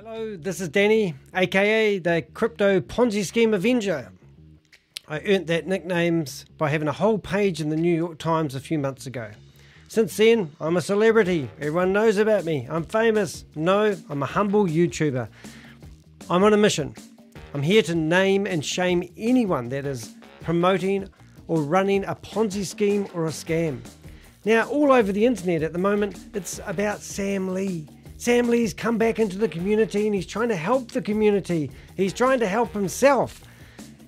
Hello, this is Danny, aka the crypto Ponzi scheme Avenger. I earned that nickname by having a whole page in the New York Times a few months ago. Since then, I'm a celebrity. Everyone knows about me. I'm famous. No, I'm a humble YouTuber. I'm on a mission. I'm here to name and shame anyone that is promoting or running a Ponzi scheme or a scam. Now, all over the internet at the moment, it's about Sam Lee. Sam Lee's come back into the community and he's trying to help the community. He's trying to help himself.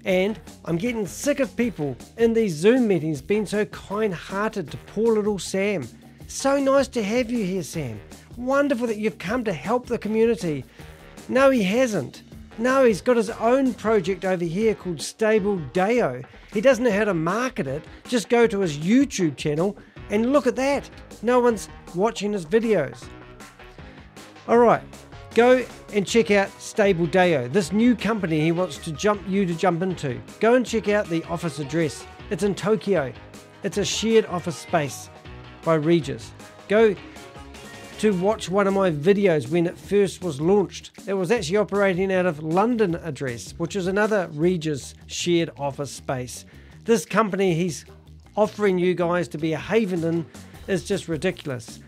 And I'm getting sick of people in these Zoom meetings being so kind-hearted to poor little Sam. So nice to have you here, Sam. Wonderful that you've come to help the community. No, he hasn't. No, he's got his own project over here called Stable Dao. He doesn't know how to market it. Just go to his YouTube channel and look at that. No one's watching his videos. Alright, go and check out Stable Dao, this new company he wants to jump into. Go and check out the office address. It's in Tokyo. It's a shared office space by Regis. Go to watch one of my videos when it first was launched. It was actually operating out of London address, which is another Regis shared office space. This company he's offering you guys to be a haven in is just ridiculous.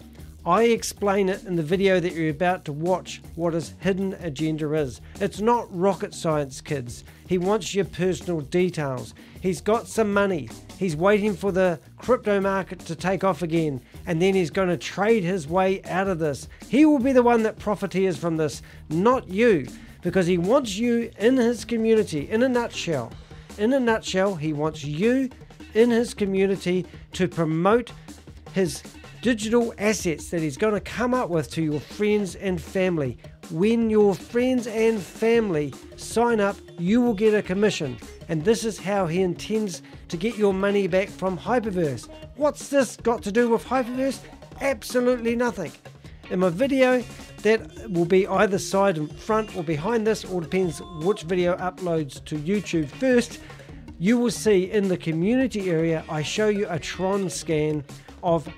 I explain it in the video that you're about to watch what his hidden agenda is. It's not rocket science, kids. He wants your personal details. He's got some money. He's waiting for the crypto market to take off again, and then he's going to trade his way out of this. He will be the one that profiteers from this, not you, because he wants you in his community. In a nutshell, he wants you in his community to promote his digital assets that he's going to come up with to your friends and family. When your friends and family sign up, you will get a commission. And this is how he intends to get your money back from HyperVerse. What's this got to do with HyperVerse? Absolutely nothing. In my video, that will be either side and front or behind this, or depends which video uploads to YouTube first. You will see in the community area, I show you a Tron scan of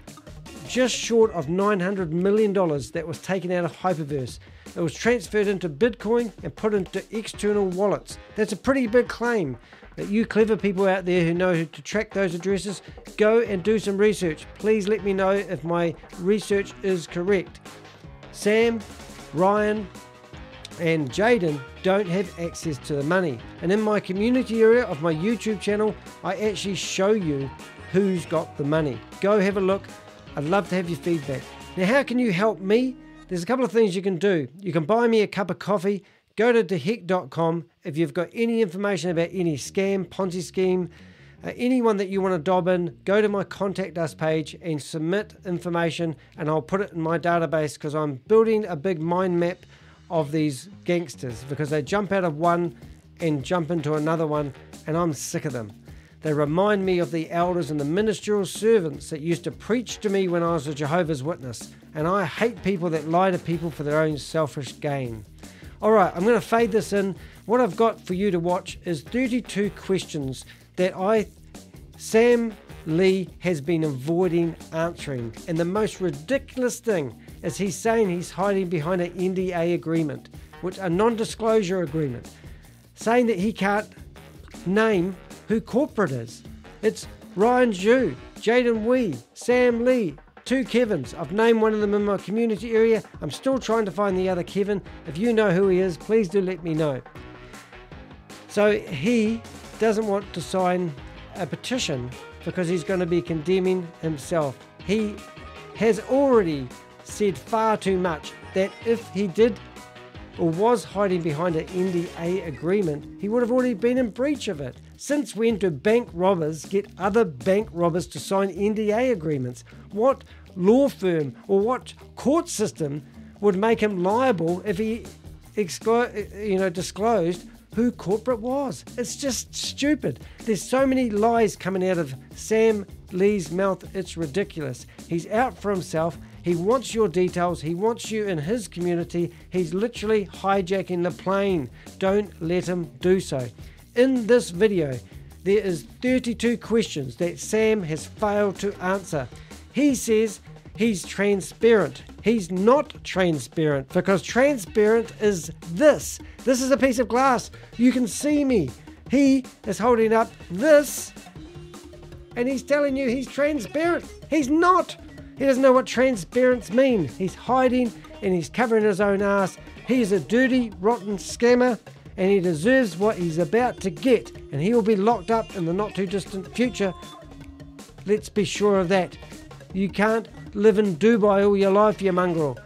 just short of $900 million that was taken out of HyperVerse. It was transferred into Bitcoin and put into external wallets. That's a pretty big claim. But you clever people out there who know how to track those addresses, go and do some research. Please let me know if my research is correct. Sam, Ryan, and Jaden don't have access to the money. And in my community area of my YouTube channel, I actually show you who's got the money. Go have a look. I'd love to have your feedback. Now, how can you help me? There's a couple of things you can do. You can buy me a cup of coffee. Go to HEK.com. If you've got any information about any scam, Ponzi scheme, anyone that you want to dob in, go to my Contact Us page and submit information, and I'll put it in my database, because I'm building a big mind map of these gangsters, because they jump out of one and jump into another one, and I'm sick of them. They remind me of the elders and the ministerial servants that used to preach to me when I was a Jehovah's Witness. And I hate people that lie to people for their own selfish gain. Alright, I'm going to fade this in. What I've got for you to watch is 32 questions that Sam Lee has been avoiding answering. And the most ridiculous thing is he's saying he's hiding behind an NDA agreement, which a non-disclosure agreement, saying that he can't name who corporate is. It's Ryan Zhu, Jaden Wee, Sam Lee, two Kevins. I've named one of them in my community area. I'm still trying to find the other Kevin. If you know who he is, please do let me know. So he doesn't want to sign a petition because he's going to be condemning himself. He has already said far too much that if he did or was hiding behind an NDA agreement, he would have already been in breach of it. Since when do bank robbers get other bank robbers to sign NDA agreements? What law firm or what court system would make him liable if he disclosed who corporate was? It's just stupid. There's so many lies coming out of Sam Lee's mouth, it's ridiculous. He's out for himself. He wants your details. He wants you in his community. He's literally hijacking the plane. Don't let him do so. In this video, there is 32 questions that Sam has failed to answer. He says he's transparent. He's not transparent, because transparent is this. This is a piece of glass. You can see me. He is holding up this, and he's telling you he's transparent. He's not. He doesn't know what transparent means. He's hiding and he's covering his own ass. He's a dirty, rotten scammer, and he deserves what he's about to get, and he will be locked up in the not too distant future. Let's be sure of that. You can't live in Dubai all your life, you mongrel.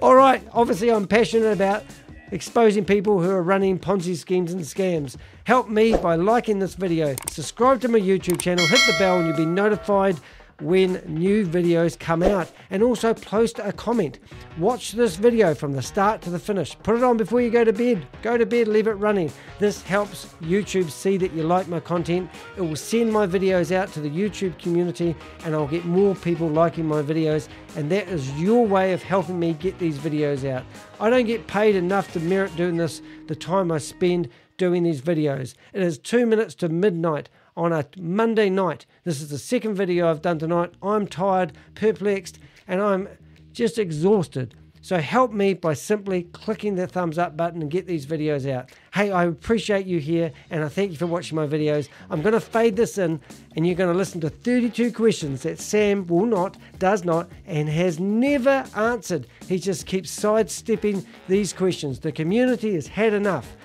Alright, obviously I'm passionate about exposing people who are running Ponzi schemes and scams. Help me by liking this video, subscribe to my YouTube channel, hit the bell, and you'll be notified when new videos come out, and also post a comment. Watch this video from the start to the finish. Put it on before you go to bed. Go to bed, leave it running. This helps YouTube see that you like my content. It will send my videos out to the YouTube community, and I'll get more people liking my videos, and that is your way of helping me get these videos out. I don't get paid enough to merit doing this, the time I spend doing these videos. It is 2 minutes to midnight on a Monday night. This is the second video I've done tonight. I'm tired, perplexed, and I'm just exhausted. So help me by simply clicking the thumbs up button and get these videos out. Hey, I appreciate you here, and I thank you for watching my videos. I'm going to fade this in, and you're going to listen to 32 questions that Sam will not, does not, and has never answered. He just keeps sidestepping these questions. The community has had enough.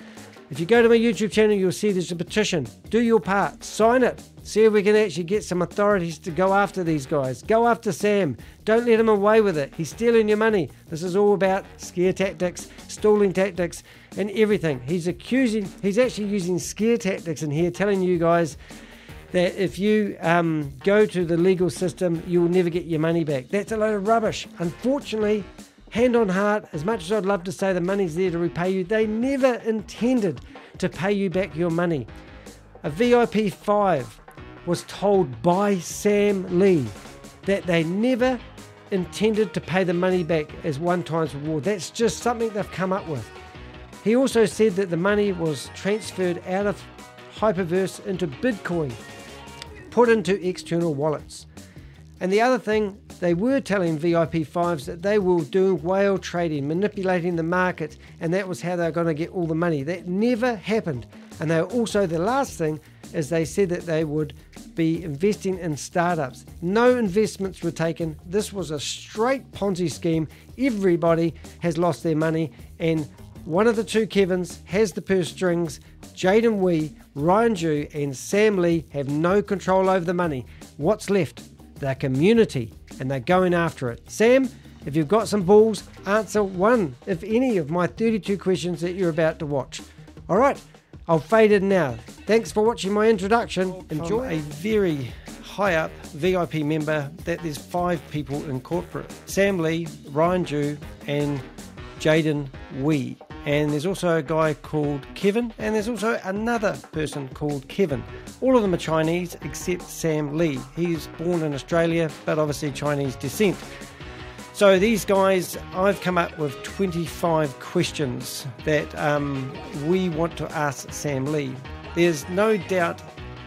If you go to my YouTube channel, you'll see there's a petition. Do your part. Sign it. See if we can actually get some authorities to go after these guys. Go after Sam. Don't let him away with it. He's stealing your money. This is all about scare tactics, stalling tactics, and everything. He's actually using scare tactics in here, telling you guys that if you go to the legal system, you will never get your money back. That's a load of rubbish. Unfortunately, hand on heart, as much as I'd love to say the money's there to repay you, they never intended to pay you back your money. A VIP 5 was told by Sam Lee that they never intended to pay the money back as one-time reward. That's just something they've come up with. He also said that the money was transferred out of HyperVerse into Bitcoin, put into external wallets. And the other thing, they were telling VIP 5s that they were doing whale trading, manipulating the market, and that was how they were going to get all the money. That never happened. And they were also, the last thing is they said that they would be investing in startups. No investments were taken. This was a straight Ponzi scheme. Everybody has lost their money, and one of the two Kevins has the purse strings. Jaden Wee, Ryan Ju, and Sam Lee have no control over the money. What's left? The community, and they're going after it. Sam, if you've got some balls, answer one, if any, of my 32 questions that you're about to watch. Alright, I'll fade it now. Thanks for watching my introduction. Enjoy. A very high up VIP member that there's 5 people in corporate. Sam Lee, Ryan Ju, and Jaden Wee. And there's also a guy called Kevin, and there's also another person called Kevin. All of them are Chinese except Sam Lee. He's born in Australia, but obviously Chinese descent. So these guys, I've come up with 25 questions that we want to ask Sam Lee. There's no doubt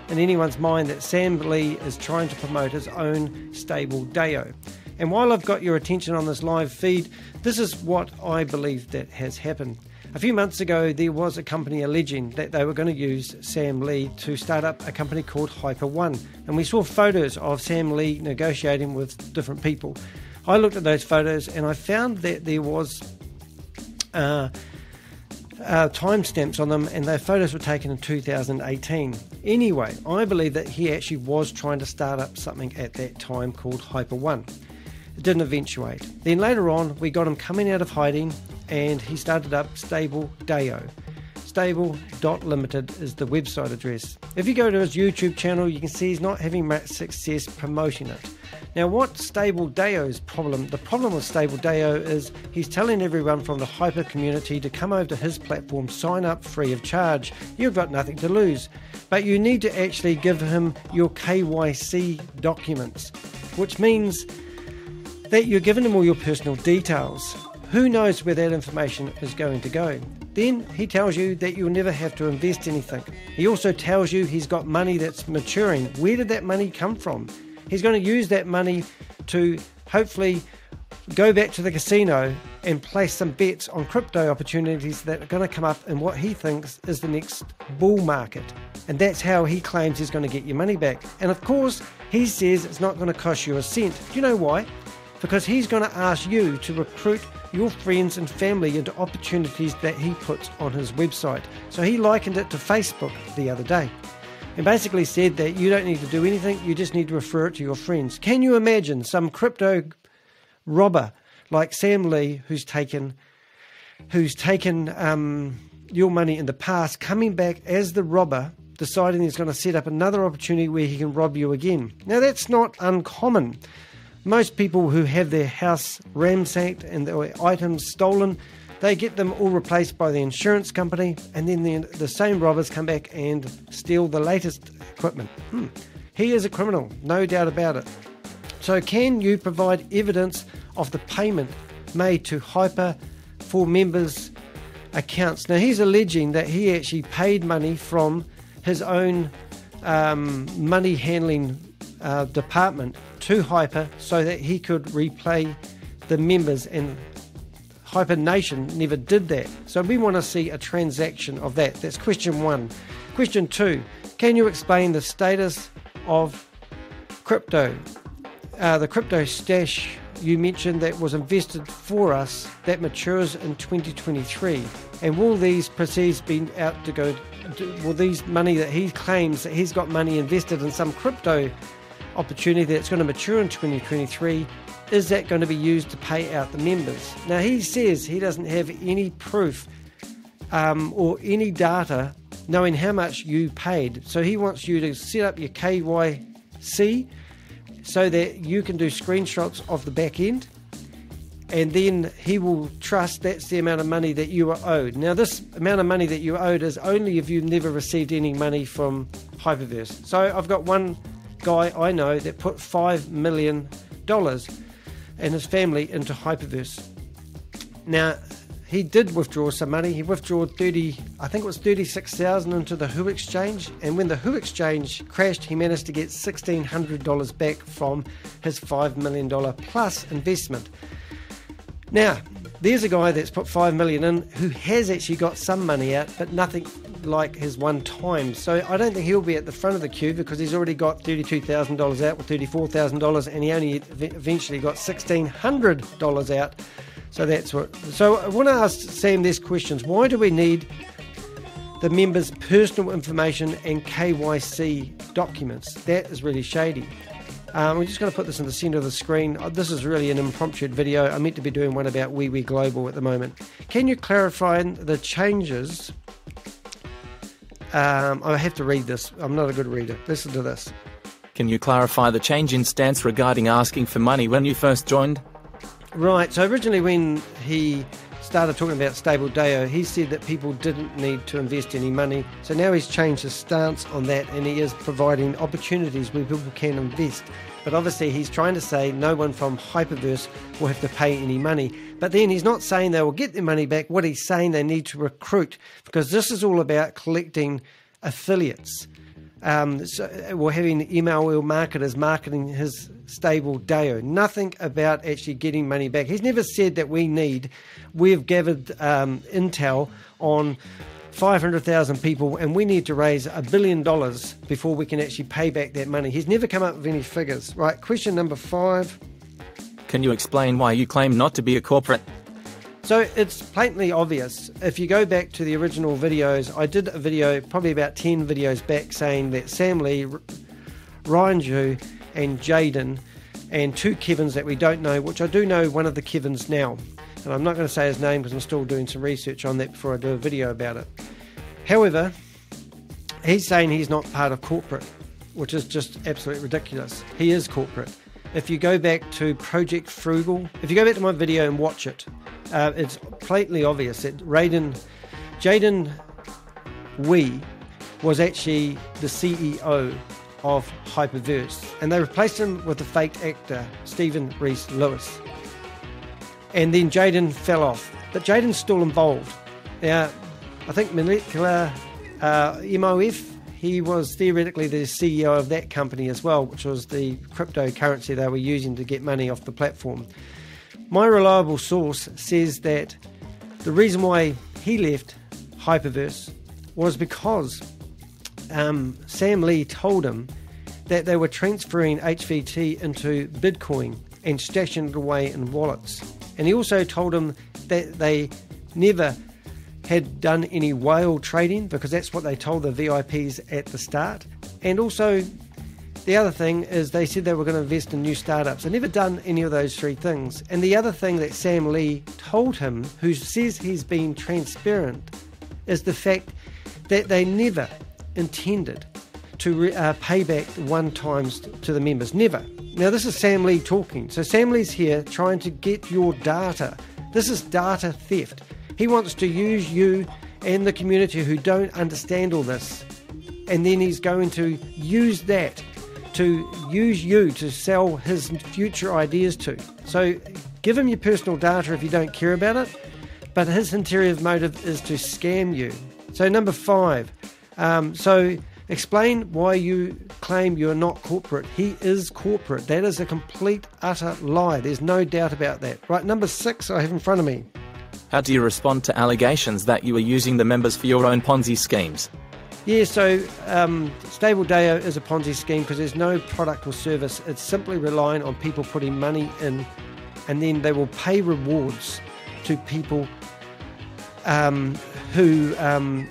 in anyone's mind that Sam Lee is trying to promote his own Stable Dao. And while I've got your attention on this live feed, this is what I believe that has happened. A few months ago, there was a company alleging that they were going to use Sam Lee to start up a company called Hyper1. And we saw photos of Sam Lee negotiating with different people. I looked at those photos and I found that there was timestamps on them, and those photos were taken in 2018. Anyway, I believe that he actually was trying to start up something at that time called Hyper1. It didn't eventuate. Then later on, we got him coming out of hiding, and he started up Stable Dao. Stable.limited is the website address. If you go to his YouTube channel, you can see he's not having much success promoting it. Now, what Stable Dao's problem? The problem with Stable Dao is he's telling everyone from the Hyper community to come over to his platform, sign up free of charge. You've got nothing to lose, but you need to actually give him your KYC documents, which means that you're giving him all your personal details. Who knows where that information is going to go? Then he tells you that you'll never have to invest anything. He also tells you he's got money that's maturing. Where did that money come from? He's going to use that money to hopefully go back to the casino and place some bets on crypto opportunities that are going to come up in what he thinks is the next bull market. And that's how he claims he's going to get your money back. And of course, he says it's not going to cost you a cent. Do you know why? Because he's going to ask you to recruit your friends and family into opportunities that he puts on his website. So he likened it to Facebook the other day and basically said that you don't need to do anything, you just need to refer it to your friends. Can you imagine some crypto robber like Sam Lee, who's taken your money in the past, coming back as the robber, deciding he's going to set up another opportunity where he can rob you again? Now, that's not uncommon. Most people who have their house ransacked and their items stolen, they get them all replaced by the insurance company, and then the same robbers come back and steal the latest equipment. He is a criminal, no doubt about it. So can you provide evidence of the payment made to Hyper for members' accounts? Now, he's alleging that he actually paid money from his own money handling department to Hyper so that he could replay the members, and Hyper Nation never did that. So we want to see a transaction of that. That's question 1. Question 2, can you explain the status of crypto? The crypto stash you mentioned that was invested for us that matures in 2023, and will these proceeds be out to go, will these money that he claims that he's got money invested in some crypto opportunity that's going to mature in 2023, is that going to be used to pay out the members? Now, he says he doesn't have any proof or any data knowing how much you paid, so he wants you to set up your KYC so that you can do screenshots of the back end, and then he will trust that's the amount of money that you are owed. Now, this amount of money that you are owed is only if you've never received any money from HyperVerse. So I've got one guy I know that put $5 million and his family into HyperVerse. Now, he did withdraw some money. He withdrew 36,000 into the HU exchange, and when the HU exchange crashed, he managed to get $1,600 back from his $5 million plus investment. Now, there's a guy that's put $5 million in who has actually got some money out, but nothing like his one time. So I don't think he'll be at the front of the queue because he's already got $32,000 out with $34,000, and he only eventually got $1,600 out. So that's what. So I want to ask Sam these questions. Why do we need the members' personal information and KYC documents? That is really shady. We're just going to put this in the center of the screen. This is really an impromptu video. I meant to be doing one about WeWe Global at the moment. Can you clarify the changes? I have to read this. I'm not a good reader. Listen to this. Can you clarify the change in stance regarding asking for money when you first joined? Right, so originally when he started talking about Stable Dao, he said that people didn't need to invest any money. So now he's changed his stance on that, and he is providing opportunities where people can invest. But obviously he's trying to say no one from HyperVerse will have to pay any money. But then he's not saying they will get their money back. What he's saying, they need to recruit, because this is all about collecting affiliates. So we're having email marketers marketing his Stable Dao. Nothing about actually getting money back. He's never said that we've gathered intel on 500,000 people and we need to raise $1 billion before we can actually pay back that money. He's never come up with any figures. Right, question number 5. Can you explain why you claim not to be a corporate? So it's blatantly obvious. If you go back to the original videos, I did a video probably about 10 videos back saying that Sam Lee, Ryan Zhu and Jaden and 2 Kevins that we don't know, which I do know one of the Kevins now. And I'm not going to say his name because I'm still doing some research on that before I do a video about it. However, he's saying he's not part of corporate, which is just absolutely ridiculous. He is corporate. If you go back to Project Frugal, if you go back to my video and watch it, it's blatantly obvious that Jaden Wee was actually the CEO of HyperVerse, and they replaced him with the fake actor Stephen Reese Lewis. And then Jaden fell off, but Jaden's still involved. Now, I think Molecular MOF, he was theoretically the CEO of that company as well, which was the cryptocurrency they were using to get money off the platform. My reliable source says that the reason why he left HyperVerse was because Sam Lee told him that they were transferring HVT into Bitcoin and stashing it away in wallets. And he also told him that they never had done any whale trading, because that's what they told the VIPs at the start. And also, the other thing is they said they were going to invest in new startups. They've never done any of those three things. And the other thing that Sam Lee told him, who says he's been transparent, is the fact that they never intended to pay back one times to the members. Never. Now, this is Sam Lee talking. So Sam Lee's here trying to get your data. This is data theft. He wants to use you and the community who don't understand all this. And then he's going to use that to use you to sell his future ideas to. So give him your personal data if you don't care about it. But his interior motive is to scam you. So number 5. So explain why you claim you're not corporate. He is corporate. That is a complete, utter lie. There's no doubt about that. Right, number 6 I have in front of me. How do you respond to allegations that you are using the members for your own Ponzi schemes? Yeah, so Stable Dao is a Ponzi scheme because there's no product or service. It's simply relying on people putting money in, and then they will pay rewards to people who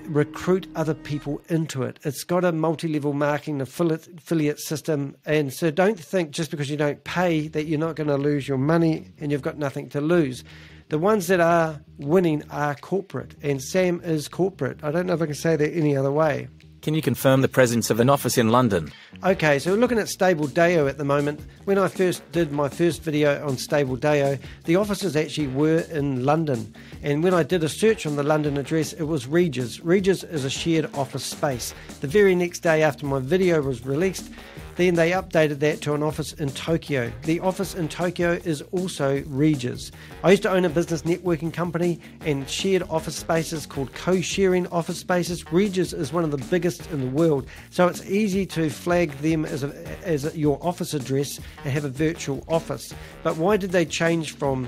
recruit other people into it. It's got a multi-level marketing affiliate system, and so don't think just because you don't pay that you're not going to lose your money and you've got nothing to lose. The ones that are winning are corporate, and Sam is corporate. I don't know if I can say that any other way. Can you confirm the presence of an office in London? Okay, so we're looking at Stable Dao at the moment. When I first did my first video on Stable Dao, the offices actually were in London. And when I did a search on the London address, it was Regis. Regis is a shared office space. The very next day after my video was released, then they updated that to an office in Tokyo. The office in Tokyo is also Regis. I used to own a business networking company and shared office spaces called co-sharing office spaces. Regis is one of the biggest in the world, so it's easy to flag them as your office address and have a virtual office. But why did they change from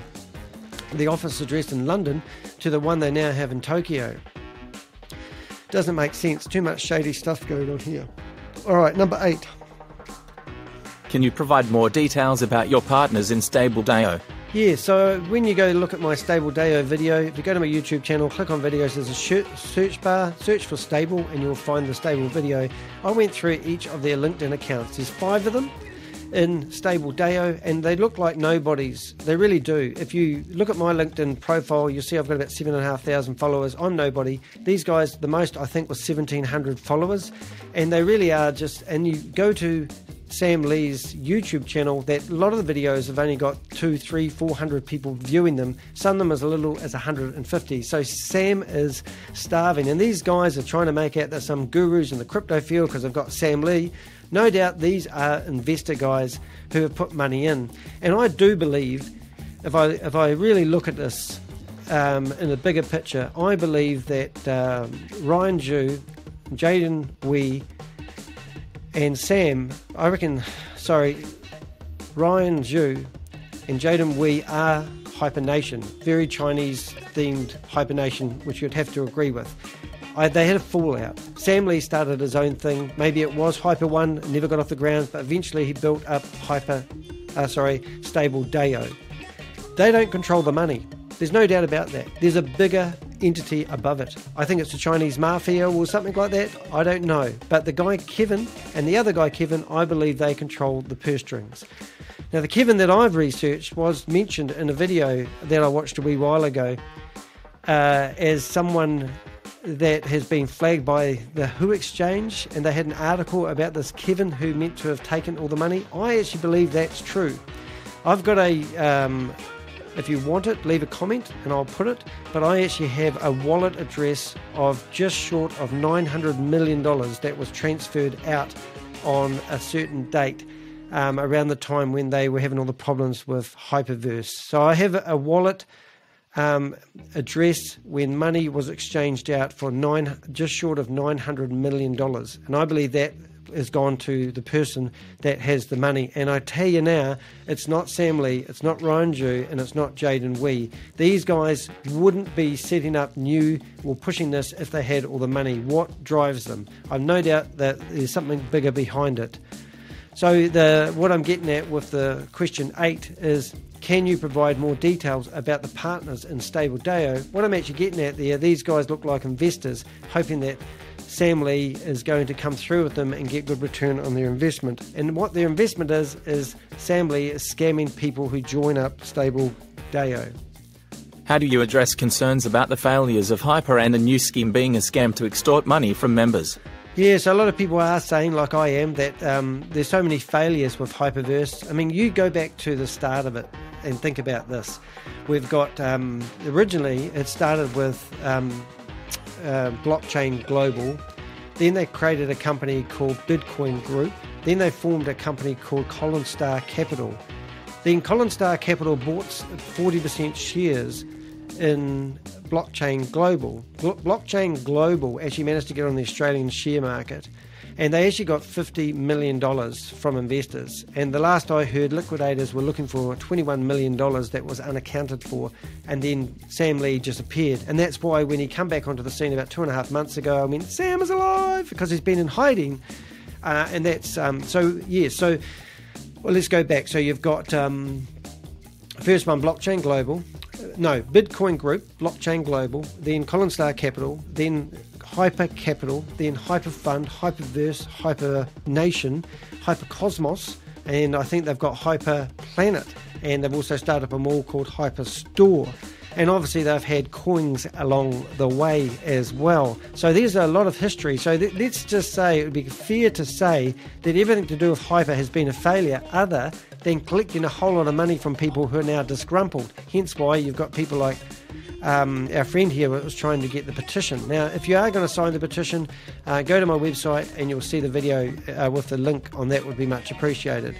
the office address in London to the one they now have in Tokyo? Doesn't make sense. Too much shady stuff going on here. All right, number 8. Can you provide more details about your partners in Stable Dao? Yeah, so when you go look at my Stable Dao video, if you go to my YouTube channel, click on videos, there's a search bar, search for Stable, and you'll find the Stable video. I went through each of their LinkedIn accounts. There's 5 of them in Stable Dao, and they look like nobodies. They really do. If you look at my LinkedIn profile, you'll see I've got about 7,500 followers. I'm nobody. These guys, the most I think was 1,700 followers, and they really are just, and you go to Sam Lee's YouTube channel, that a lot of the videos have only got 200, 300, 400 people viewing them. Some of them as little as 150. So Sam is starving, and these guys are trying to make out they're some gurus in the crypto field because they've got Sam Lee. No doubt these are investor guys who have put money in. And I do believe, if I really look at this in a bigger picture, I believe that Ryan Zhu, Jaden Wee, and Sam, Ryan Zhu and Jaden Wee are HyperNation, very Chinese-themed HyperNation, which you'd have to agree with. They had a fallout. Sam Lee started his own thing. Maybe it was Hyper One, never got off the ground, but eventually he built up Stable Dao. They don't control the money. There's no doubt about that. There's a bigger entity above it. I think it's a Chinese mafia or something like that. I don't know. But the guy Kevin and the other guy Kevin, I believe they control the purse strings. Now, the Kevin that I've researched was mentioned in a video that I watched a wee while ago as someone that has been flagged by the WHO exchange, and they had an article about this Kevin who meant to have taken all the money. I actually believe that's true. I've got if you want it, leave a comment and I'll put it, but I actually have a wallet address of just short of $900 million that was transferred out on a certain date around the time when they were having all the problems with HyperVerse. So I have a wallet address when money was exchanged out for just short of $900 million. And I believe that has gone to the person that has the money. And I tell you now, it's not Sam Lee, it's not Ryan Zhu, and it's not Jaden Wee. These guys wouldn't be setting up new or pushing this if they had all the money. What drives them? I've no doubt that there's something bigger behind it. So what I'm getting at with the question 8 is, can you provide more details about the partners in Stable Dao? What I'm actually getting at there, these guys look like investors hoping that Sam Lee is going to come through with them and get good return on their investment. And what their investment is Sam Lee is scamming people who join up Stable Dao. How do you address concerns about the failures of Hyper and the new scheme being a scam to extort money from members? Yeah, so a lot of people are saying, like I am, that there's so many failures with HyperVerse. I mean, you go back to the start of it and think about this. We've got, originally it started with Blockchain Global. Then they created a company called Bitcoin Group. Then they formed a company called Colin Star Capital. Then Colin Star Capital bought 40% shares in Blockchain Global. Blockchain Global actually managed to get on the Australian share market, and they actually got $50 million from investors. And the last I heard, liquidators were looking for $21 million that was unaccounted for, and then Sam Lee just appeared. And that's why when he come back onto the scene about 2.5 months ago, I mean, Sam is alive, because he's been in hiding. And that's, well, let's go back. So you've got, first one, Bitcoin Group, Blockchain Global, then Colin Star Capital, then Hyper Capital, then Hyper Fund, HyperVerse, Hyper Nation, HyperCosmos, and I think they've got Hyper Planet, and they've also started up a mall called Hyper Store. And obviously they've had coins along the way as well. So there's a lot of history. So let's just say it would be fair to say that everything to do with Hyper has been a failure, other than collecting a whole lot of money from people who are now disgruntled. Hence why you've got people like our friend here was trying to get the petition. Now, if you are going to sign the petition, go to my website and you'll see the video with the link on that. Would be much appreciated.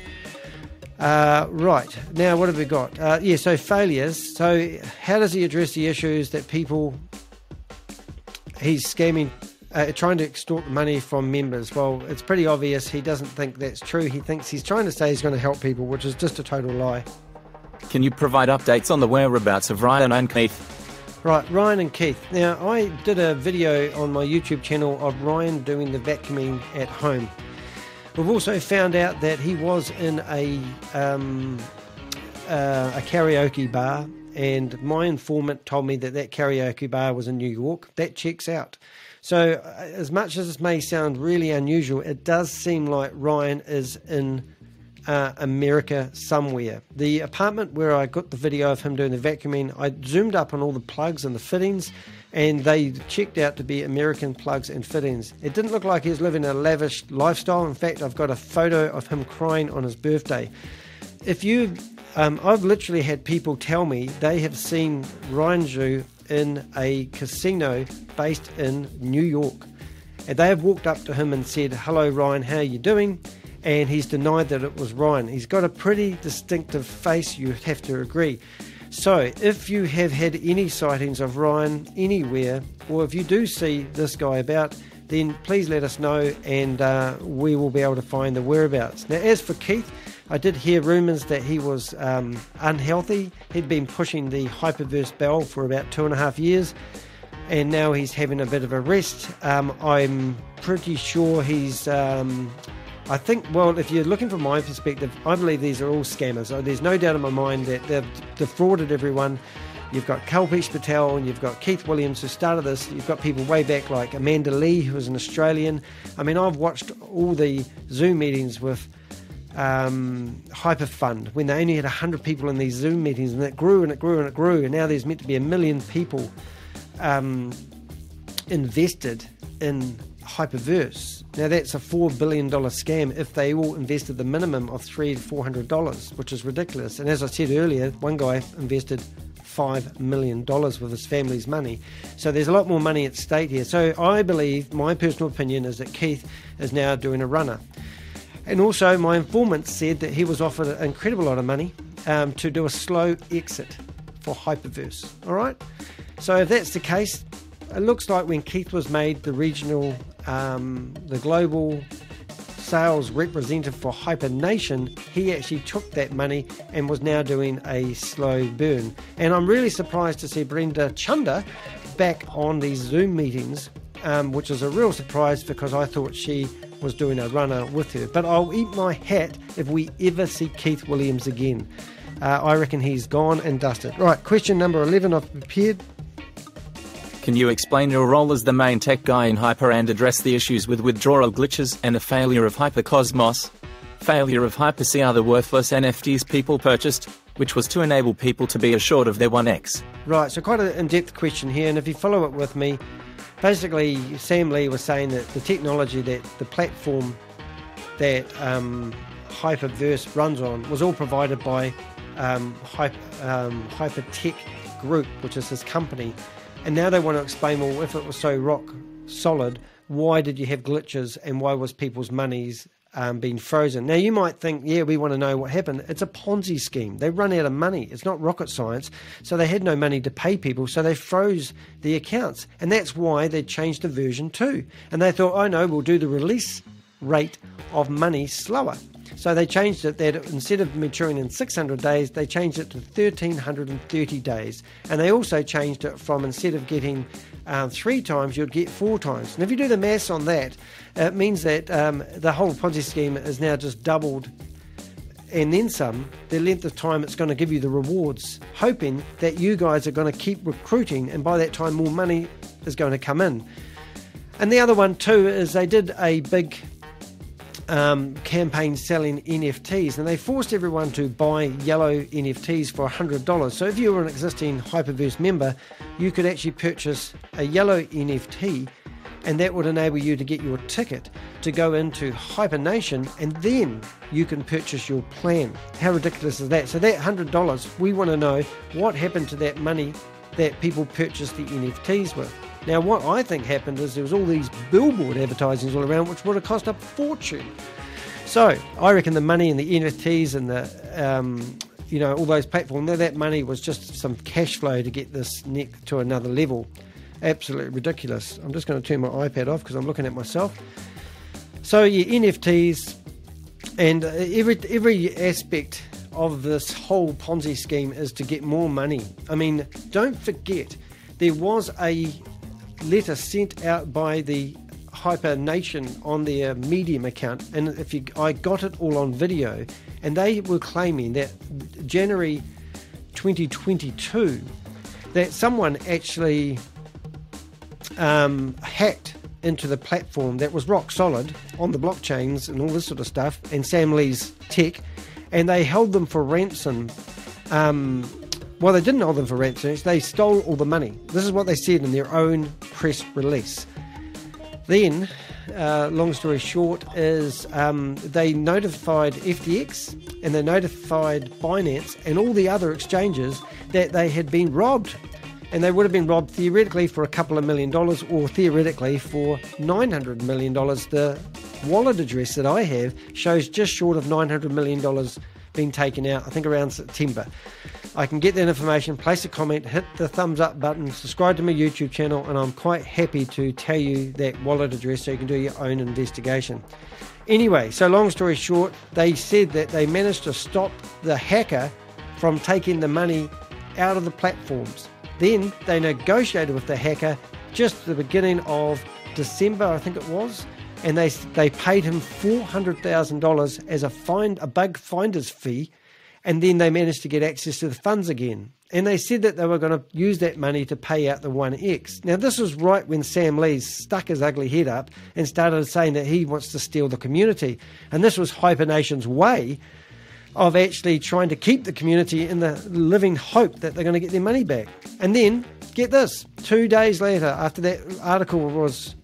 Right, now what have we got? So failures. So how does he address the issues that he's scamming, trying to extort money from members? Well, it's pretty obvious he doesn't think that's true. He thinks he's trying to say he's going to help people, which is just a total lie. Can you provide updates on the whereabouts of Ryan and Keith? Right, Ryan and Keith. Now, I did a video on my YouTube channel of Ryan doing the vacuuming at home. We've also found out that he was in a karaoke bar, and my informant told me that karaoke bar was in New York. That checks out. So as much as this may sound really unusual, it does seem like Ryan is in America somewhere. The apartment where I got the video of him doing the vacuuming, I zoomed up on all the plugs and the fittings, and they checked out to be American plugs and fittings. It didn't look like he was living a lavish lifestyle. In fact, I've got a photo of him crying on his birthday. I've literally had people tell me they have seen Ryan Zhu in a casino based in New York, and they have walked up to him and said, "Hello Ryan, how are you doing?" And he's denied that it was Ryan. He's got a pretty distinctive face, you have to agree. So if you have had any sightings of Ryan anywhere, or if you do see this guy about, then please let us know, and we will be able to find the whereabouts. Now, as for Keith, I did hear rumours that he was unhealthy. He'd been pushing the HyperVerse bell for about 2.5 years, and now he's having a bit of a rest. I'm pretty sure he's... I think, well, if you're looking from my perspective, I believe these are all scammers. There's no doubt in my mind that they've defrauded everyone. You've got Kalpesh Patel and you've got Keith Williams who started this. You've got people way back like Amanda Lee, who was an Australian. I mean, I've watched all the Zoom meetings with Hyperfund when they only had 100 people in these Zoom meetings, and it grew and it grew and it grew, and now there's meant to be 1 million people invested in HyperVerse. Now that's a $4 billion scam if they all invested the minimum of $300 to $400, which is ridiculous. And as I said earlier, one guy invested $5 million with his family's money. So there's a lot more money at stake here. So I believe, my personal opinion is that Keith is now doing a runner. And also my informant said that he was offered an incredible lot of money to do a slow exit for HyperVerse. All right. So if that's the case, it looks like when Keith was made the regional, the global sales representative for HyperNation, he actually took that money and was now doing a slow burn. And I'm really surprised to see Brenda Chunder back on these Zoom meetings, which is a real surprise because I thought she was doing a runner with her. But I'll eat my hat if we ever see Keith Williams again. I reckon he's gone and dusted. Right, question number 11 I've prepared. Can you explain your role as the main tech guy in Hyper and address the issues with withdrawal glitches and the failure of HyperCosmos? Failure of HyperCr, the worthless NFTs people purchased, which was to enable people to be assured of their 1x. Right, so quite an in-depth question here, and if you follow it with me, basically Sam Lee was saying that the technology, that the platform that HyperVerse runs on was all provided by Hypertech Group, which is his company. And now they want to explain, well, if it was so rock solid, why did you have glitches and why was people's monies being frozen? Now, you might think, yeah, we want to know what happened. It's a Ponzi scheme. They run out of money. It's not rocket science. So they had no money to pay people, so they froze the accounts. And that's why they changed to version 2. And they thought, oh, no, we'll do the release rate of money slower. So they changed it that instead of maturing in 600 days, they changed it to 1,330 days. And they also changed it from instead of getting 3 times, you'd get 4 times. And if you do the maths on that, it means that the whole Ponzi scheme is now just doubled and then some, the length of time it's going to give you the rewards, hoping that you guys are going to keep recruiting, and by that time more money is going to come in. And the other one too is they did a big campaign selling NFTs, and they forced everyone to buy yellow NFTs for $100. So if you were an existing HyperVerse member, you could actually purchase a yellow NFT, and that would enable you to get your ticket to go into HyperNation, and then you can purchase your plan. How ridiculous is that? So that $100, we want to know what happened to that money that people purchased the NFTs with. Now, what I think happened is there was all these billboard advertisings all around, which would have cost a fortune. So I reckon the money in the NFTs and the, all those platforms, that money was just some cash flow to get this neck to another level. Absolutely ridiculous. I'm just going to turn my iPad off because I'm looking at myself. So yeah, NFTs and every aspect of this whole Ponzi scheme is to get more money. I mean, don't forget, there was a letter sent out by the HyperNation on their Medium account, and I got it all on video, and they were claiming that January 2022 that someone actually hacked into the platform that was rock solid on the blockchains and all this sort of stuff, and Sam Lee's tech, and they held them for ransom. Well, they didn't hold them for ransom. They stole all the money. This is what they said in their own press release. Then, long story short, is they notified FTX and they notified Binance and all the other exchanges that they had been robbed. And they would have been robbed theoretically for a couple of $1 million, or theoretically for $900 million. The wallet address that I have shows just short of $900 million being taken out, I think around September. I can get that information, place a comment, hit the thumbs up button, subscribe to my YouTube channel, and I'm quite happy to tell you that wallet address so you can do your own investigation. Anyway, so long story short, they said that they managed to stop the hacker from taking the money out of the platforms. Then they negotiated with the hacker just at the beginning of December, I think it was, and they paid him $400,000 as a bug finder's fee, and then they managed to get access to the funds again. And they said that they were going to use that money to pay out the 1x. Now, this was right when Sam Lee stuck his ugly head up and started saying that he wants to steal the community. And this was HyperNation's way of actually trying to keep the community in the living hope that they're going to get their money back. And then, get this, 2 days later, after that article was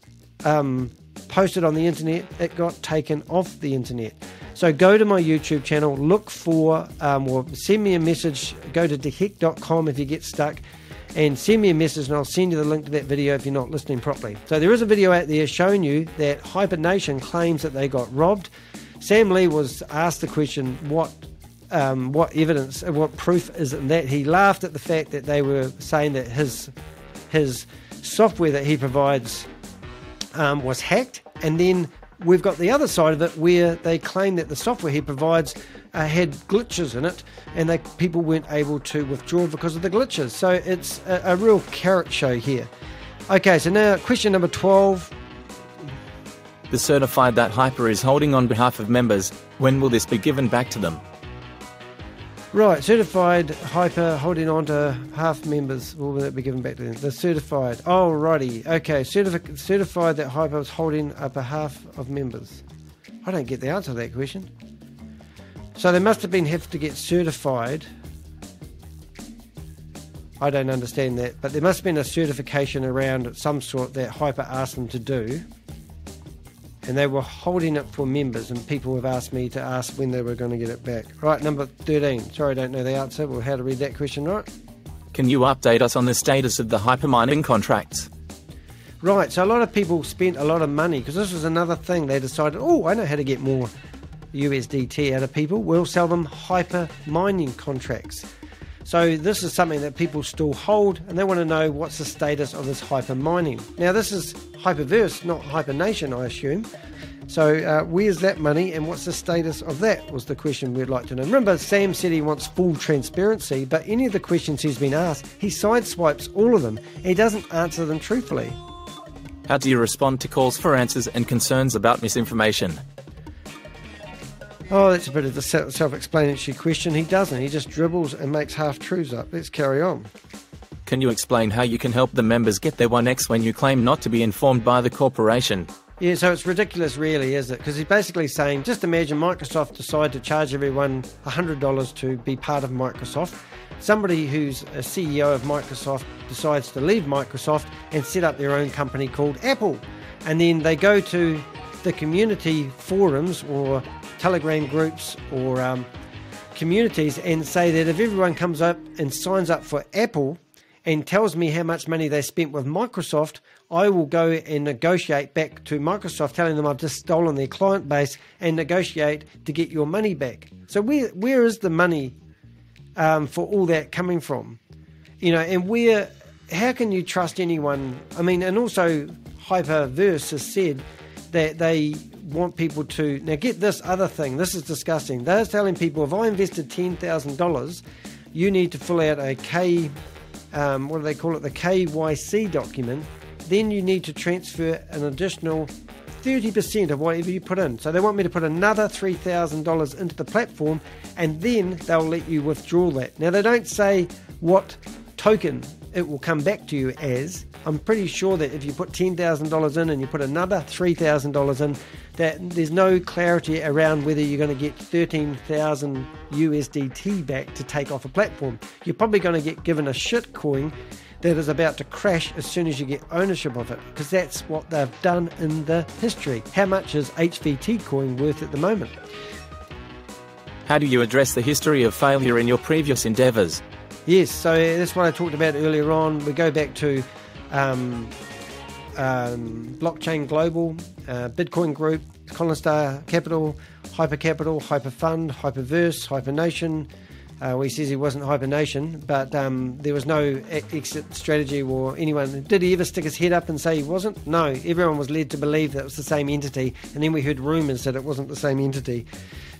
posted on the internet, it got taken off the internet. So go to my YouTube channel, look for, or send me a message, go to HEK.com if you get stuck, and send me a message and I'll send you the link to that video if you're not listening properly. So there is a video out there showing you that HyperNation claims that they got robbed. Sam Lee was asked the question, what what evidence, what proof is in that. He laughed at the fact that they were saying that his software that he provides was hacked, and then we've got the other side of it where they claim that the software he provides had glitches in it, and people weren't able to withdraw because of the glitches. So it's a real carrot show here. Okay, so now question number 12. The certified that Hyper is holding on behalf of members, when will this be given back to them? Right, certified Hyper holding on to half members. Will that be given back to them? The certified. Oh, righty. Okay, certified that Hyper is holding a behalf of members. I don't get the answer to that question. So they must have have to get certified. I don't understand that, but there must have been a certification around some sort that Hyper asked them to do. And they were holding it for members, and people have asked me to ask when they were going to get it back. Right, number 13. Sorry, I don't know the answer or how to read that question right. Can you update us on the status of the HyperMining contracts? Right, so a lot of people spent a lot of money, because this was another thing. They decided, oh, I know how to get more USDT out of people. We'll sell them HyperMining contracts. So this is something that people still hold, and they want to know what's the status of this HyperMining. Now this is HyperVerse, not HyperNation, I assume. So where's that money, and what's the status of that, was the question we'd like to know. Remember, Sam said he wants full transparency, but any of the questions he's been asked, he sideswipes all of them. He doesn't answer them truthfully. How do you respond to calls for answers and concerns about misinformation? Oh, that's a bit of the self-explanatory question. He doesn't. He just dribbles and makes half-truths up. Let's carry on. Can you explain how you can help the members get their 1x when you claim not to be informed by the corporation? Yeah, so it's ridiculous really, is it? Because he's basically saying, just imagine Microsoft decide to charge everyone $100 to be part of Microsoft. Somebody who's a CEO of Microsoft decides to leave Microsoft and set up their own company called Apple. And then they go to the community forums or Telegram groups or communities and say that if everyone comes up and signs up for Apple and tells me how much money they spent with Microsoft, I will go and negotiate back to Microsoft, telling them I've just stolen their client base, and negotiate to get your money back. So where is the money for all that coming from? You know, and how can you trust anyone? I mean, and also HyperVerse has said that they want people to, now get this other thing, this is disgusting. They're telling people, if I invested $10,000, you need to fill out a what do they call it, the KYC document. Then you need to transfer an additional 30% of whatever you put in. So they want me to put another $3,000 into the platform, and then they'll let you withdraw that. Now they don't say what token it will come back to you as. I'm pretty sure that if you put $10,000 in and you put another $3,000 in, that there's no clarity around whether you're going to get 13,000 USDT back to take off a platform. You're probably going to get given a shit coin that is about to crash as soon as you get ownership of it, because that's what they've done in the history. How much is HVT coin worth at the moment? How do you address the history of failure in your previous endeavours? Yes, so that's what I talked about earlier on. We go back to Blockchain Global, Bitcoin Group, Colonstar Capital, HyperCapital, HyperFund, HyperVerse, HyperNation. He says he wasn't HyperNation, but there was no exit strategy or anyone. Did he ever stick his head up and say he wasn't? No, everyone was led to believe that it was the same entity, and then we heard rumours that it wasn't the same entity.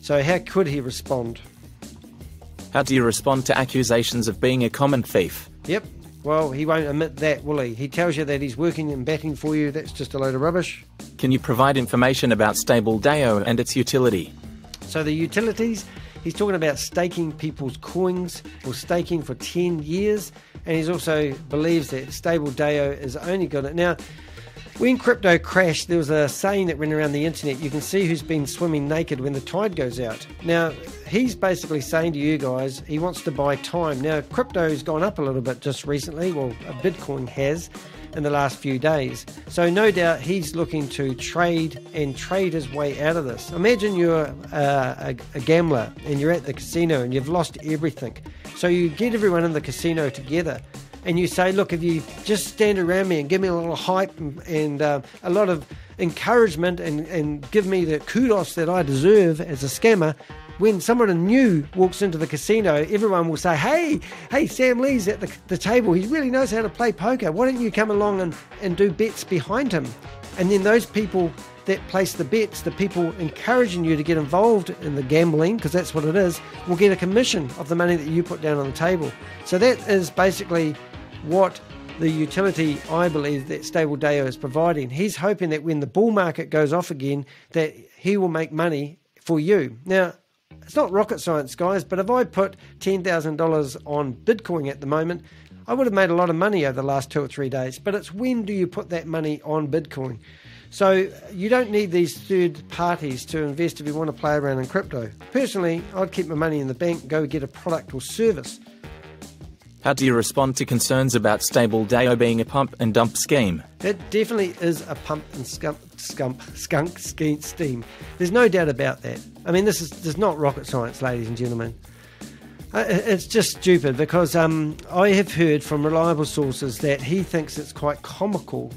So how could he respond? How do you respond to accusations of being a common thief? Yep. Well, he won't admit that, will he? He tells you that he's working and batting for you. That's just a load of rubbish. Can you provide information about StableDAO and its utility? So the utilities, he's talking about staking people's coins or staking for 10 years. And he also believes that StableDAO is only got it. Now, when crypto crashed, there was a saying that went around the internet, you can see who's been swimming naked when the tide goes out. Now, he's basically saying to you guys, he wants to buy time. Now, crypto's gone up a little bit just recently. Well, Bitcoin has in the last few days. So no doubt he's looking to trade his way out of this. Imagine you're a gambler and you're at the casino and you've lost everything. So you get everyone in the casino together, and you say, look, if you just stand around me and give me a little hype and a lot of encouragement and give me the kudos that I deserve as a scammer, when someone new walks into the casino, everyone will say, hey, Sam Lee's at the table. He really knows how to play poker. Why don't you come along and do bets behind him? And then those people that place the bets, the people encouraging you to get involved in the gambling, because that's what it is, will get a commission of the money that you put down on the table. So that is basically what the utility, I believe, that Stable Dao is providing. He's hoping that when the bull market goes off again, that he will make money for you. Now, it's not rocket science, guys, but if I put $10,000 on Bitcoin at the moment, I would have made a lot of money over the last 2 or 3 days. But it's when do you put that money on Bitcoin? So you don't need these third parties to invest if you want to play around in crypto. Personally, I'd keep my money in the bank, go get a product or service. How do you respond to concerns about Stable Dao being a pump and dump scheme? It definitely is a pump and skunk scheme. There's no doubt about that. I mean, this is not rocket science, ladies and gentlemen. It's just stupid because I have heard from reliable sources that he thinks it's quite comical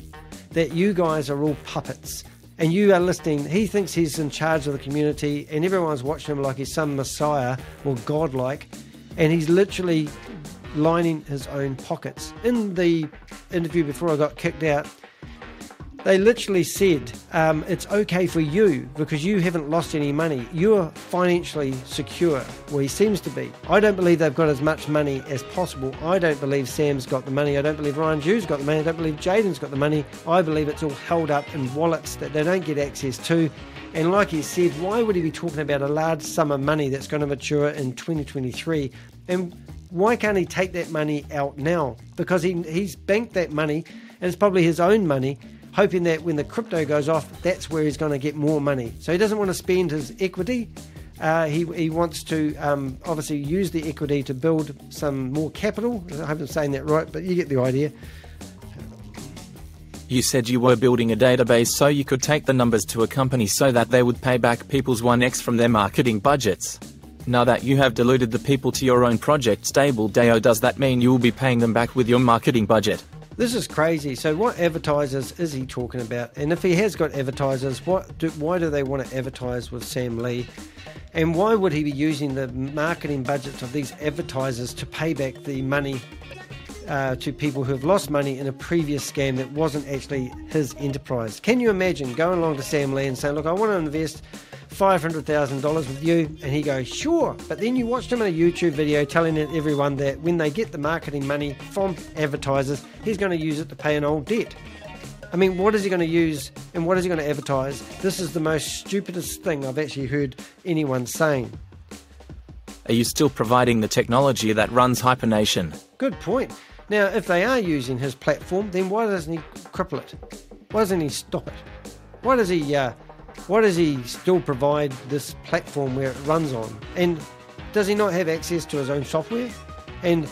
that you guys are all puppets and you are listening. He thinks he's in charge of the community and everyone's watching him like he's some messiah or godlike, and he's literally lining his own pockets. In the interview before I got kicked out, they literally said it's okay for you because you haven't lost any money. You're financially secure. Well, he seems to be. I don't believe they've got as much money as possible. I don't believe Sam's got the money. I don't believe Ryan Jew's got the money. I don't believe Jaden's got the money. I believe it's all held up in wallets that they don't get access to. And like he said, why would he be talking about a large sum of money that's going to mature in 2023? And why can't he take that money out now? Because he's banked that money, and it's probably his own money, hoping that when the crypto goes off, that's where he's going to get more money. So he doesn't want to spend his equity. He wants to obviously use the equity to build some more capital. I hope I'm saying that right, but you get the idea. You said you were building a database so you could take the numbers to a company so that they would pay back people's 1x from their marketing budgets. Now that you have diluted the people to your own project, Stable Dao, does that mean you will be paying them back with your marketing budget? This is crazy. So what advertisers is he talking about? And if he has got advertisers, why do they want to advertise with Sam Lee? And why would he be using the marketing budgets of these advertisers to pay back the money to people who have lost money in a previous scam that wasn't actually his enterprise? Can you imagine going along to Sam Lee and saying, look, I want to invest $500,000 with you, and he goes, sure, but then you watched him in a YouTube video telling everyone that when they get the marketing money from advertisers, he's going to use it to pay an old debt. I mean, what is he going to use and what is he going to advertise? This is the most stupidest thing I've actually heard anyone saying. Are you still providing the technology that runs HyperNation? Good point. Now, if they are using his platform, then why doesn't he cripple it? Why doesn't he stop it? Why does he still provide this platform where it runs on? And does he not have access to his own software? And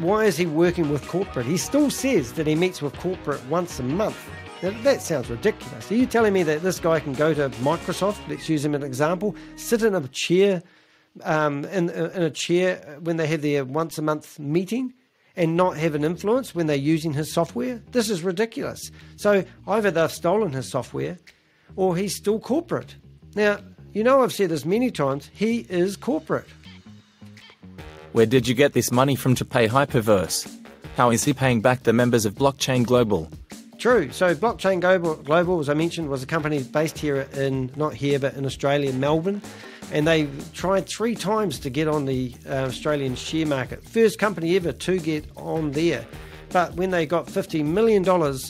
why is he working with corporate? He still says that he meets with corporate once a month. Now, that sounds ridiculous. Are you telling me that this guy can go to Microsoft, let's use him as an example, sit in a chair, in a chair when they have their once a month meeting and not have an influence when they're using his software? This is ridiculous. So either they've stolen his software or he's still corporate. Now, you know I've said this many times, he is corporate. Where did you get this money from to pay HyperVerse? How is he paying back the members of Blockchain Global? True. So Blockchain Global, as I mentioned, was a company based here not here, but in Australia, Melbourne. And they tried 3 times to get on the Australian share market. First company ever to get on there. But when they got $50 million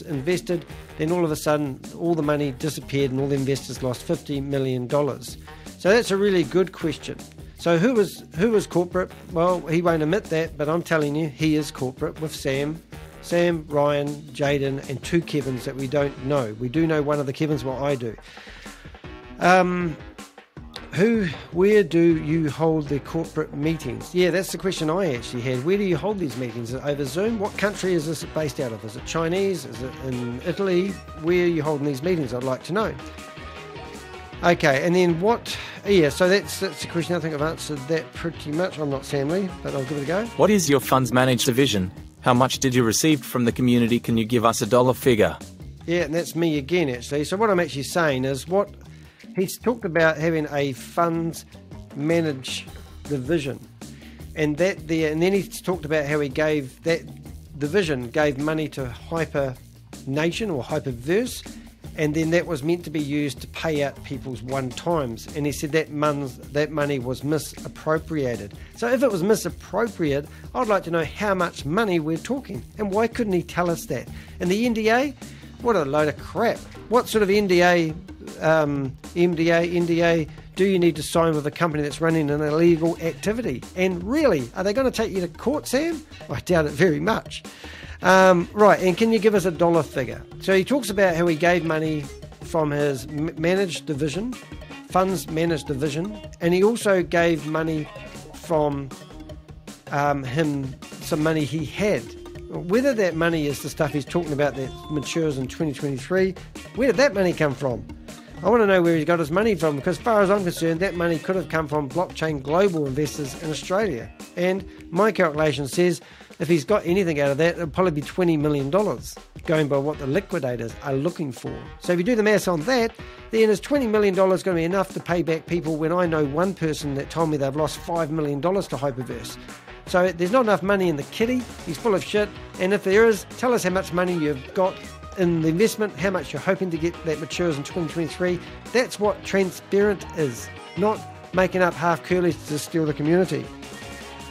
invested, then all of a sudden, all the money disappeared and all the investors lost $50 million. So that's a really good question. So who was corporate? Well, he won't admit that, but I'm telling you, he is corporate with Sam, Ryan, Jaden, and 2 Kevins that we don't know. We do know one of the Kevins, well, I do. Where do you hold the corporate meetings? Yeah, that's the question I actually had. Where do you hold these meetings? Is it over Zoom? What country is this based out of? Is it Chinese? Is it in Italy? Where are you holding these meetings? I'd like to know. Okay, and then so that's the question. I think I've answered that pretty much. I'm not Sam Lee, but I'll give it a go. What is your funds managed division? How much did you receive from the community? Can you give us a dollar figure? Yeah, and that's me again, actually. So what I'm actually saying is he's talked about having a funds manage the vision. And then he talked about how he gave that, the vision gave money to Hyper Nation or HyperVerse, and then that was meant to be used to pay out people's one-times. And he said that money was misappropriated. So if it was misappropriated, I'd like to know how much money we're talking. And why couldn't he tell us that? And the NDA? What a load of crap. What sort of NDA do you need to sign with a company that's running an illegal activity? And really, are they going to take you to court, Sam? I doubt it very much. Right, and can you give us a dollar figure? So he talks about how he gave money from his managed division, funds managed division, and he also gave money from him, some money he had. Whether that money is the stuff he's talking about that matures in 2023, where did that money come from? I want to know where he's got his money from, because as far as I'm concerned, that money could have come from blockchain global investors in Australia. And my calculation says if he's got anything out of that, it'll probably be $20 million, going by what the liquidators are looking for. So if you do the maths on that, then is $20 million going to be enough to pay back people, when I know one person that told me they've lost $5 million to HyperVerse. So there's not enough money in the kitty. He's full of shit. And if there is, tell us how much money you've got in the investment, how much you're hoping to get that matures in 2023. That's what transparent is, not making up half curlies to steal the community.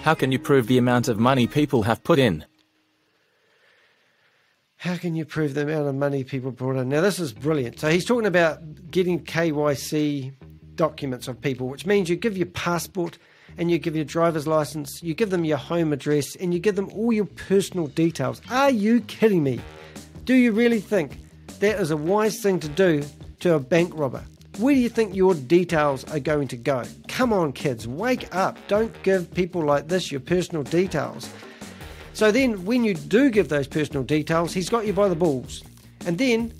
How can you prove the amount of money people have put in? How can you prove the amount of money people brought in? Now, this is brilliant. So he's talking about getting KYC documents of people, which means you give your passport and you give your driver's license, you give them your home address, and you give them all your personal details. Are you kidding me? Do you really think that is a wise thing to do to a bank robber? Where do you think your details are going to go? Come on, kids, wake up. Don't give people like this your personal details. So then when you do give those personal details, he's got you by the balls. And then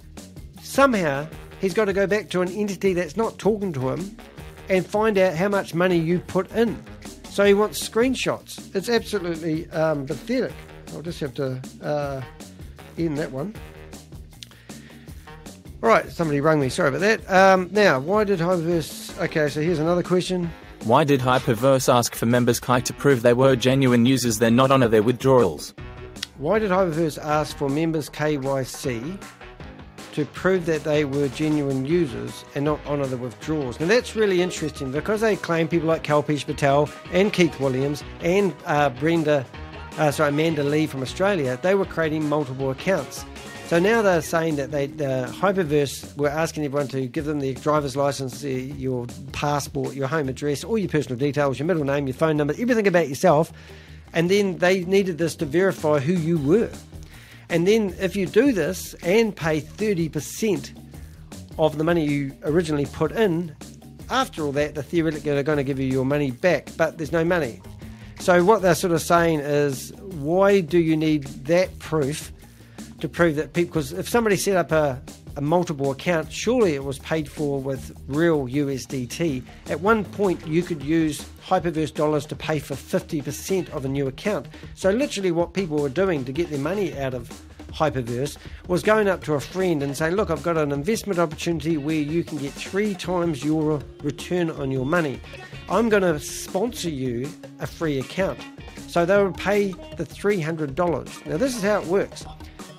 somehow he's got to go back to an entity that's not talking to him and find out how much money you put in. So he wants screenshots. It's absolutely pathetic. I'll just have to end that one. All right, somebody rang me. Sorry about that. Now, why did HyperVerse... Okay, so here's another question. Why did HyperVerse ask for members' HEK to prove they were genuine users then not honour their withdrawals? Why did HyperVerse ask for members' KYC to prove that they were genuine users and not honour the withdrawals? Now, that's really interesting, because they claim people like Kalpesh Patel and Keith Williams and Amanda Lee from Australia, they were creating multiple accounts. So now they're saying that HyperVerse were asking everyone to give them their driver's license, your passport, your home address, all your personal details, your middle name, your phone number, everything about yourself, and then they needed this to verify who you were. And then if you do this and pay 30% of the money you originally put in, after all that, they're theoretically going to give you your money back, but there's no money. So what they're sort of saying is, why do you need that proof to prove that people... Because if somebody set up a multiple account, surely it was paid for with real USDT. At one point, you could use HyperVerse dollars to pay for 50% of a new account. So literally what people were doing to get their money out of HyperVerse was going up to a friend and saying, look, I've got an investment opportunity where you can get 3 times your return on your money. I'm going to sponsor you a free account. So they would pay the $300. Now, this is how it works.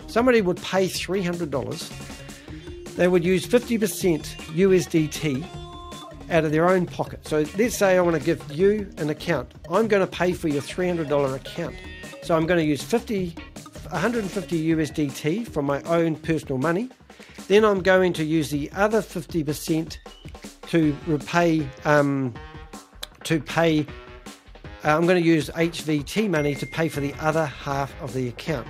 Somebody would pay $300. They would use 50% USDT out of their own pocket. So let's say I want to give you an account. I'm going to pay for your $300 account. So I'm going to use 150 USDT from my own personal money. Then I'm going to use the other 50% to repay... I'm going to use HVT money to pay for the other half of the account.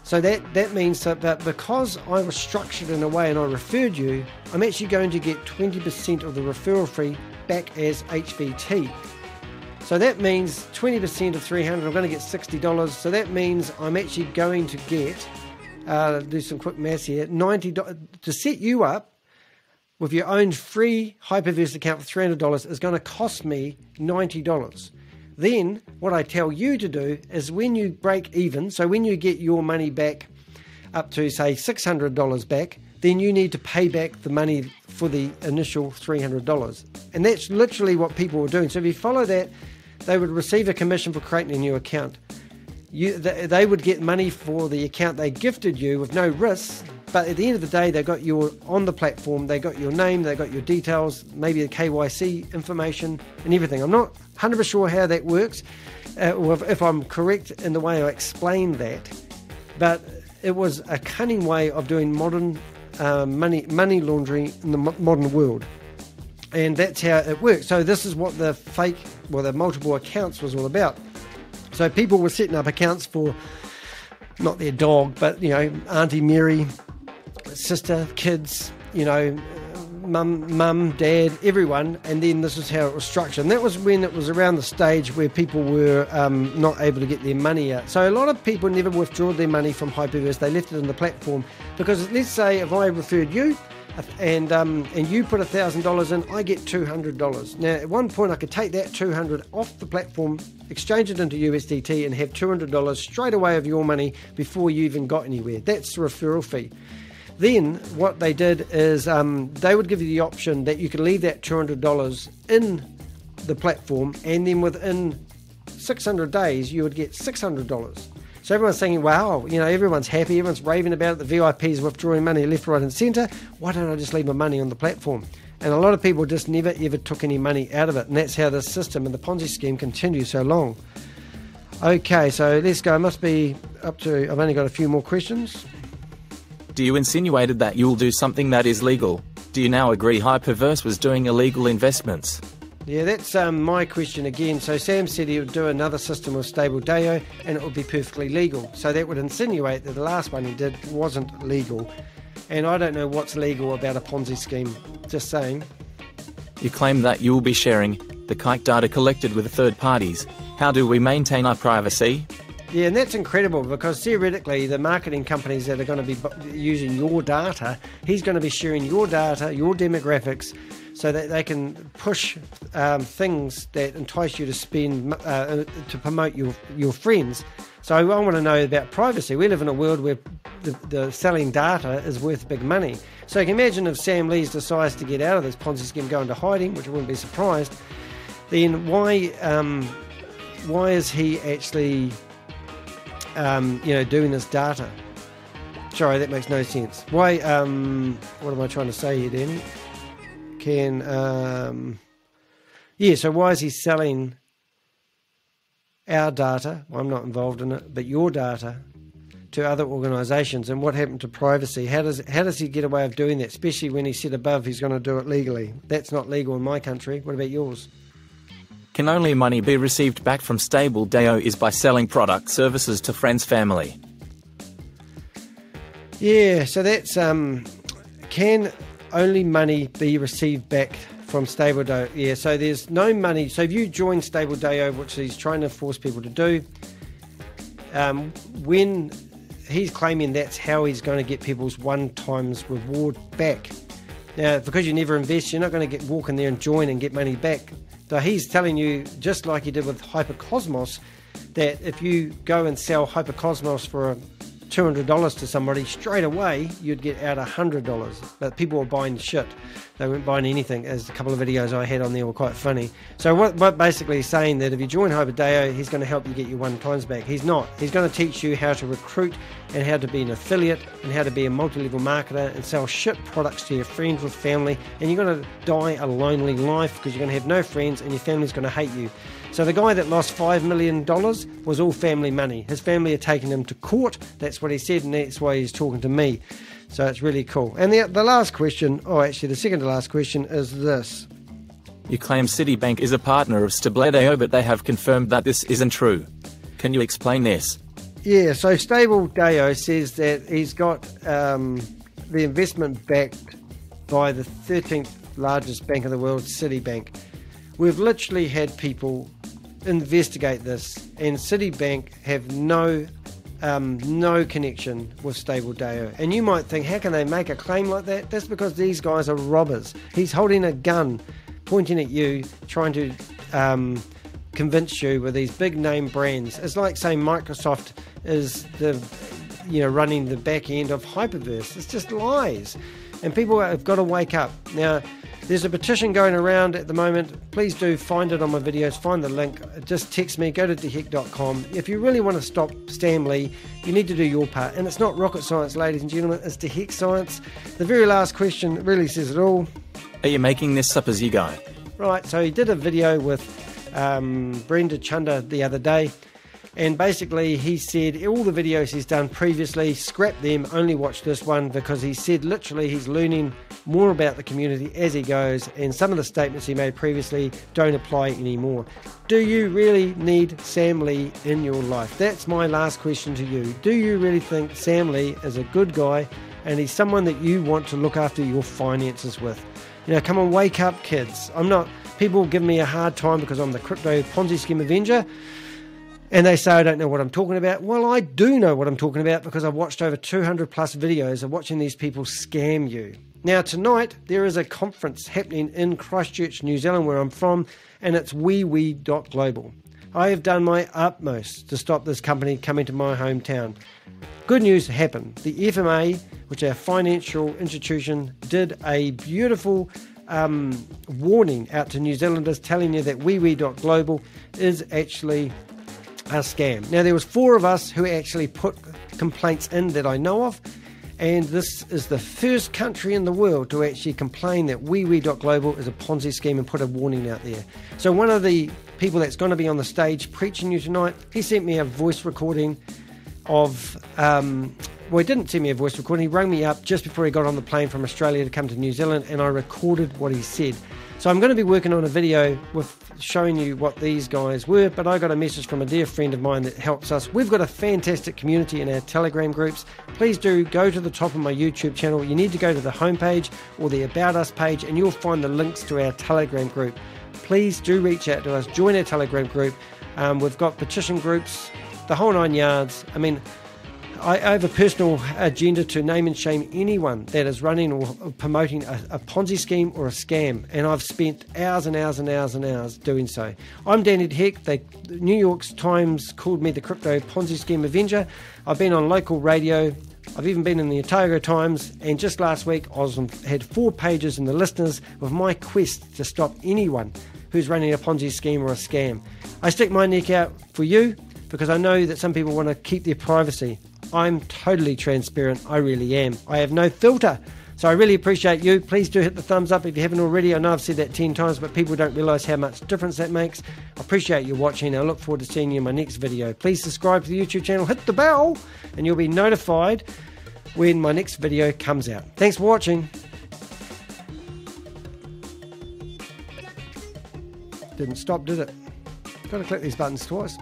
So that means that because I was structured in a way and I referred you, I'm actually going to get 20% of the referral fee back as HVT. So that means 20% of 300, I'm going to get $60. So that means I'm actually going to get, do some quick maths here, $90 to set you up with your own free HyperVerse account for $300 is going to cost me $90. Then what I tell you to do is when you break even, so when you get your money back up to say $600 back, then you need to pay back the money for the initial $300. And that's literally what people were doing. So if you follow that, they would receive a commission for creating a new account. They would get money for the account they gifted you with no risks, but at the end of the day, they got you on the platform, they got your name, they got your details, maybe the KYC information and everything. I'm not 100% sure how that works, or if I'm correct in the way I explained that, but it was a cunning way of doing modern money laundering in the modern world. And that's how it works. So this is what the the multiple accounts was all about. So people were setting up accounts for not their dog, but, Auntie Mary, sister, kids, mum, dad, everyone. And then this is how it was structured. And that was when it was around the stage where people were not able to get their money out. So a lot of people never withdrew their money from HyperVerse. They left it on the platform because, let's say, if I referred you, and you put $1,000 in, I get $200. Now, at one point, I could take that $200 off the platform, exchange it into USDT, and have $200 straight away of your money before you even got anywhere. That's the referral fee. Then what they did is they would give you the option that you could leave that $200 in the platform, and then within 600 days, you would get $600. So everyone's saying, wow, everyone's happy, everyone's raving about it, the VIPs withdrawing money left, right and centre. Why don't I just leave my money on the platform? And a lot of people just never ever took any money out of it. And that's how the system and the Ponzi scheme continues so long. Okay, so let's go. I must be up to, I've only got a few more questions. Do you insinuated that you'll do something that is legal? Do you now agree HyperVerse was doing illegal investments? Yeah, that's my question again. So Sam said he would do another system with Stable Dao and it would be perfectly legal. So that would insinuate that the last one he did wasn't legal. And I don't know what's legal about a Ponzi scheme. Just saying. You claim that you will be sharing the HEK data collected with third parties. How do we maintain our privacy? Yeah, and that's incredible because theoretically the marketing companies that are going to be using your data, he's going to be sharing your data, your demographics, so that they can push things that entice you to spend to promote your friends. So I want to know about privacy. We live in a world where the selling data is worth big money. So you can imagine if Sam Lees decides to get out of this Ponzi scheme, go into hiding, which I wouldn't be surprised, then why is he actually doing this data? Sorry, that makes no sense. Why? What am I trying to say here, Danny? So why is he selling our data? Well, I'm not involved in it, but your data to other organisations? And what happened to privacy? How does he get away with doing that? Especially when he said above he's going to do it legally. That's not legal in my country. What about yours? Can only money be received back from Stable Dao is by selling product services to friends, family? Yeah, so that's can only money be received back from Stable Dao? Yeah, so there's no money. So if you join Stable Dao, which he's trying to force people to do, when he's claiming that's how he's going to get people's one-time reward back. Now, because you never invest, you're not going to walk in there and join and get money back. So he's telling you, just like he did with HyperCosmos, that if you go and sell HyperCosmos for $200 to somebody, straight away you'd get out $100. But people were buying shit. They weren't buying anything, as a couple of videos I had on there were quite funny. So what basically he's saying that if you join HyperDAO, he's going to help you get your one times back. He's not. He's going to teach you how to recruit and how to be an affiliate and how to be a multi-level marketer and sell shit products to your friends with family, and you're going to die a lonely life because you're going to have no friends and your family's going to hate you. So the guy that lost $5 million was all family money. His family had taken him to court. That's what he said, and that's why he's talking to me. So it's really cool. And the last question, the second to last question is this. You claim Citibank is a partner of StableDAO, but they have confirmed that this isn't true. Can you explain this? Yeah, so Stable Dao says that he's got the investment backed by the 13th largest bank in the world, Citibank. We've literally had people investigate this, and Citibank have no connection with Stable Dao. And you might think, how can they make a claim like that? That's because these guys are robbers. He's holding a gun, pointing at you, trying to convince you with these big name brands. It's like saying Microsoft is the running the back end of HyperVerse. It's just lies. And people have got to wake up. Now, there's a petition going around at the moment. Please do find it on my videos, find the link. Just text me, go to thehek.com. If you really want to stop Stan Lee, you need to do your part. And it's not rocket science, ladies and gentlemen, it's the HEK science. The very last question really says it all. Are you making this up as you go? Right, so he did a video with Brenda Chunda the other day. And basically he said all the videos he's done previously, scrap them, only watch this one, because he said literally he's learning more about the community as he goes, and some of the statements he made previously don't apply anymore. Do you really need Sam Lee in your life? That's my last question to you. Do you really think Sam Lee is a good guy and he's someone that you want to look after your finances with? Come on, wake up, kids. People give me a hard time because I'm the crypto Ponzi scheme Avenger. And they say I don't know what I'm talking about. Well, I do know what I'm talking about because I've watched over 200 plus videos of watching these people scam you. Now, tonight, there is a conference happening in Christchurch, New Zealand, where I'm from, and it's www.global. I have done my utmost to stop this company coming to my hometown. Good news happened. The FMA, which is our financial institution, did a beautiful warning out to New Zealanders telling you that www.global is actually a scam. Now, there was 4 of us who actually put complaints in that I know of, and this is the first country in the world to actually complain that www.global is a Ponzi scheme and put a warning out there. So one of the people that's going to be on the stage preaching you tonight, he sent me a voice recording of well, he didn't send me a voice recording. He rang me up just before he got on the plane from Australia to come to New Zealand, and I recorded what he said. So I'm going to be working on a video with showing you what these guys were, but I got a message from a dear friend of mine that helps us. We've got a fantastic community in our Telegram groups. Please do go to the top of my YouTube channel. You need to go to the homepage or the About Us page, and you'll find the links to our Telegram group. Please do reach out to us. Join our Telegram group. We've got petition groups, the whole 9 yards. I mean, I have a personal agenda to name and shame anyone that is running or promoting a Ponzi scheme or a scam, and I've spent hours and hours and hours and hours doing so. I'm Danny HEK. The New York Times called me the crypto Ponzi scheme Avenger. I've been on local radio. I've even been in the Otago Times, and just last week I had 4 pages in the Listeners with my quest to stop anyone who's running a Ponzi scheme or a scam. I stick my neck out for you because I know that some people want to keep their privacy. I'm totally transparent. I really am. I have no filter. So I really appreciate you. Please do hit the thumbs up if you haven't already. I know I've said that 10 times, but people don't realise how much difference that makes. I appreciate you watching. I look forward to seeing you in my next video. Please subscribe to the YouTube channel, hit the bell, and you'll be notified when my next video comes out. Thanks for watching. Didn't stop, did it? Got to click these buttons twice.